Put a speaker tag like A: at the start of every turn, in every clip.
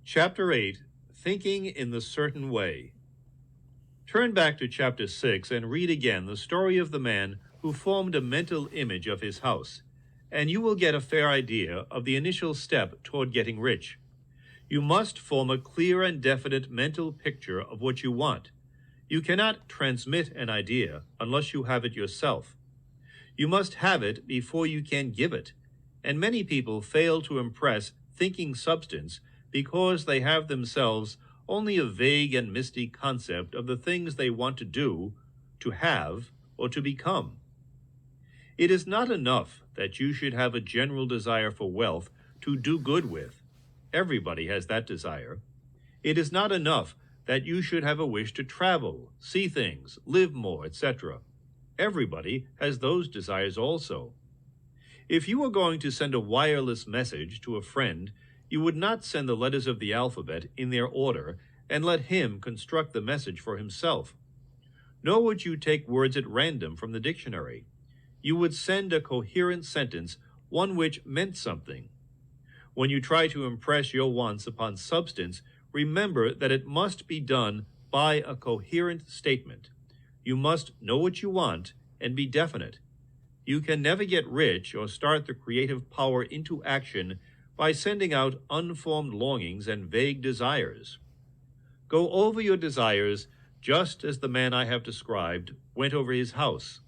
A: Chapter 8, Thinking in the Certain Way. Turn back to Chapter 6 and read again the story of the man who formed a mental image of his house, and you will get a fair idea of the initial step toward getting rich. You must form a clear and definite mental picture of what you want. You cannot transmit an idea unless you have it yourself. You must have it before you can give it, and many people fail to impress thinking substance because they have themselves only a vague and misty concept of the things they want to do, to have, or to become. It is not enough that you should have a general desire for wealth to do good with. Everybody has that desire. It is not enough that you should have a wish to travel, see things, live more, etc. Everybody has those desires also. If you were going to send a wireless message to a friend, you would not send the letters of the alphabet in their order and let him construct the message for himself. Nor would you take words at random from the dictionary. You would send a coherent sentence, one which meant something. When you try to impress your wants upon substance, remember that it must be done by a coherent statement. You must know what you want and be definite. You can never get rich or start the creative power into action by sending out unformed longings and vague desires. Go over your desires just as the man I have described went over his house.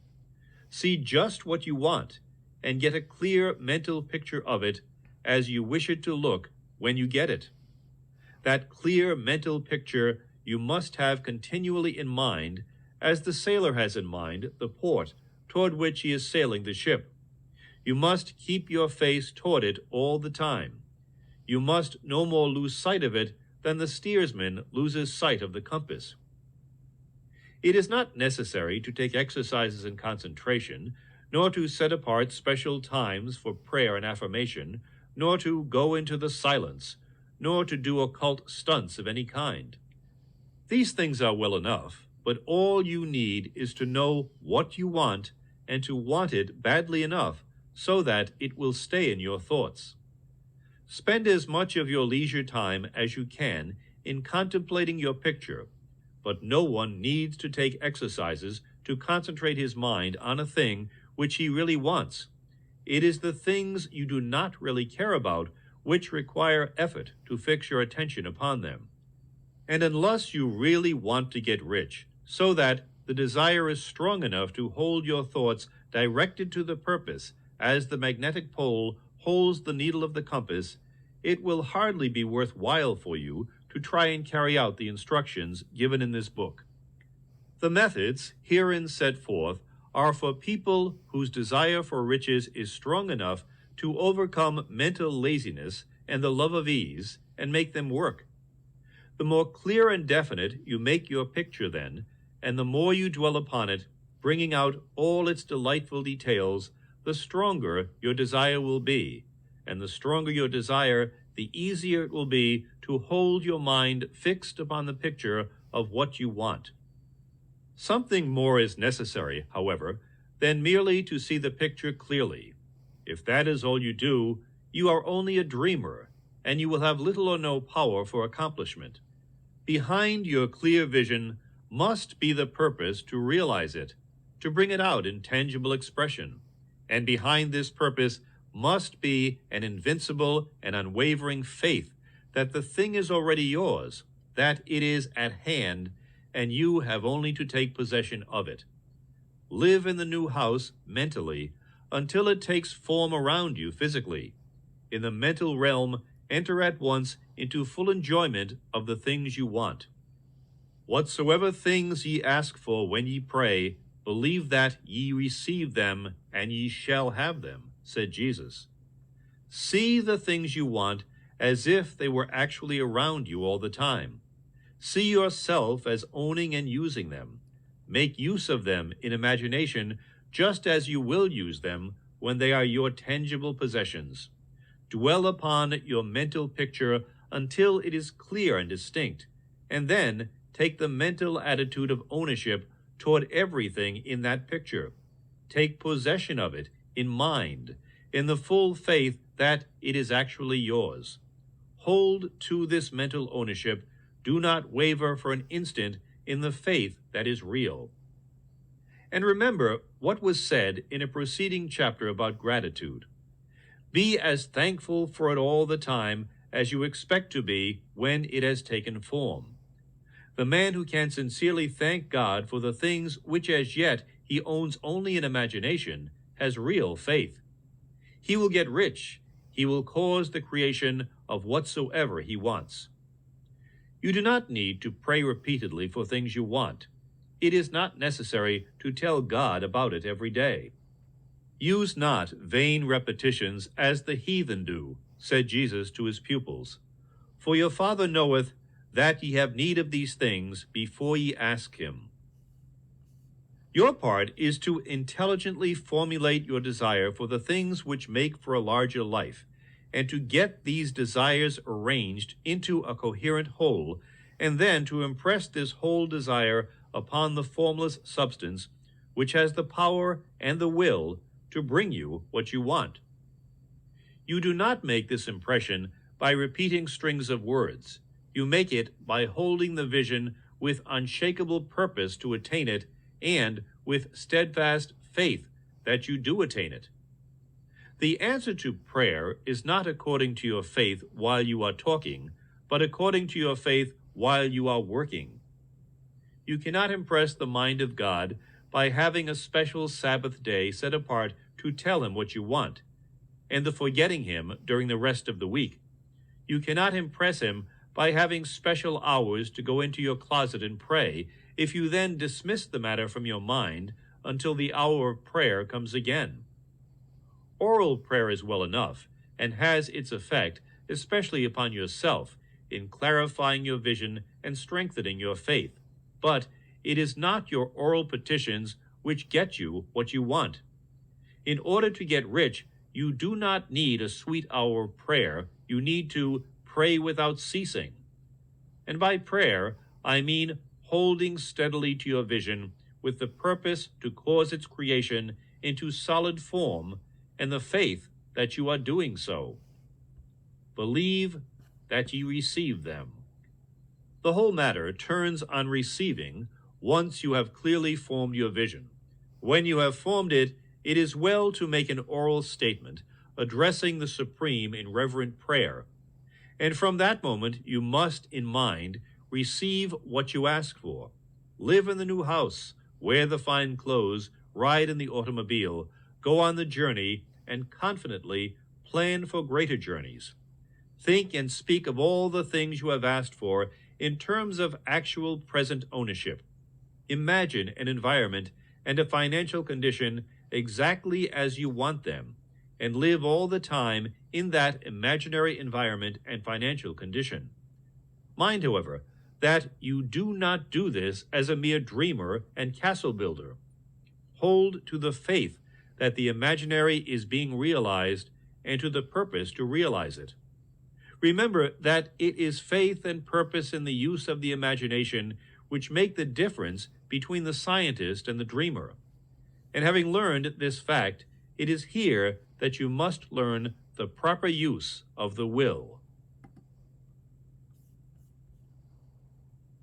A: See just what you want and get a clear mental picture of it as you wish it to look when you get it. That clear mental picture you must have continually in mind, as the sailor has in mind the port toward which he is sailing the ship. You must keep your face toward it all the time. You must no more lose sight of it than the steersman loses sight of the compass. It is not necessary to take exercises in concentration, nor to set apart special times for prayer and affirmation, nor to go into the silence, nor to do occult stunts of any kind. These things are well enough, but all you need is to know what you want and to want it badly enough so that it will stay in your thoughts. Spend as much of your leisure time as you can in contemplating your picture, but no one needs to take exercises to concentrate his mind on a thing which he really wants. It is the things you do not really care about which require effort to fix your attention upon them. And unless you really want to get rich, so that the desire is strong enough to hold your thoughts directed to the purpose, as the magnetic pole holds the needle of the compass, it will hardly be worth while for you to try and carry out the instructions given in this book. The methods herein set forth are for people whose desire for riches is strong enough to overcome mental laziness and the love of ease and make them work. The more clear and definite you make your picture then, and the more you dwell upon it, bringing out all its delightful details, the stronger your desire will be, and the stronger your desire, the easier it will be to hold your mind fixed upon the picture of what you want. Something more is necessary, however, than merely to see the picture clearly. If that is all you do, you are only a dreamer, and you will have little or no power for accomplishment. Behind your clear vision must be the purpose to realize it, to bring it out in tangible expression. And behind this purpose must be an invincible and unwavering faith that the thing is already yours, that it is at hand, and you have only to take possession of it. Live in the new house mentally until it takes form around you physically. In the mental realm, enter at once into full enjoyment of the things you want. Whatsoever things ye ask for when ye pray, believe that ye receive them, and ye shall have them, said Jesus. See the things you want as if they were actually around you all the time. See yourself as owning and using them. Make use of them in imagination just as you will use them when they are your tangible possessions. Dwell upon your mental picture until it is clear and distinct, and then take the mental attitude of ownership toward everything in that picture. Take possession of it in mind, in the full faith that it is actually yours. Hold to this mental ownership. Do not waver for an instant in the faith that is real. And remember what was said in a preceding chapter about gratitude. Be as thankful for it all the time as you expect to be when it has taken form. The man who can sincerely thank God for the things which as yet he owns only in imagination has real faith. He will get rich. He will cause the creation of whatsoever he wants. You do not need to pray repeatedly for things you want. It is not necessary to tell God about it every day. Use not vain repetitions as the heathen do, said Jesus to his pupils. For your Father knoweth that ye have need of these things before ye ask him. Your part is to intelligently formulate your desire for the things which make for a larger life, and to get these desires arranged into a coherent whole, and then to impress this whole desire upon the formless substance which has the power and the will to bring you what you want. You do not make this impression by repeating strings of words. You make it by holding the vision with unshakable purpose to attain it, and with steadfast faith that you do attain it. The answer to prayer is not according to your faith while you are talking, but according to your faith while you are working. You cannot impress the mind of God by having a special Sabbath day set apart to tell him what you want, and the forgetting him during the rest of the week. You cannot impress him by having special hours to go into your closet and pray, if you then dismiss the matter from your mind until the hour of prayer comes again. Oral prayer is well enough, and has its effect, especially upon yourself, in clarifying your vision and strengthening your faith. But it is not your oral petitions which get you what you want. In order to get rich, you do not need a sweet hour of prayer. You need to pray without ceasing. And by prayer, I mean holding steadily to your vision with the purpose to cause its creation into solid form, and the faith that you are doing so. Believe that ye receive them. The whole matter turns on receiving once you have clearly formed your vision. When you have formed it, it is well to make an oral statement, addressing the Supreme in reverent prayer. And from that moment you must, in mind, receive what you ask for. Live in the new house, wear the fine clothes, ride in the automobile, go on the journey, and confidently plan for greater journeys. Think and speak of all the things you have asked for in terms of actual present ownership. Imagine an environment and a financial condition exactly as you want them, and live all the time in that imaginary environment and financial condition. Mind, however, that you do not do this as a mere dreamer and castle builder. Hold to the faith that the imaginary is being realized, and to the purpose to realize it. Remember that it is faith and purpose in the use of the imagination which make the difference between the scientist and the dreamer. And having learned this fact, it is here that you must learn the proper use of the will.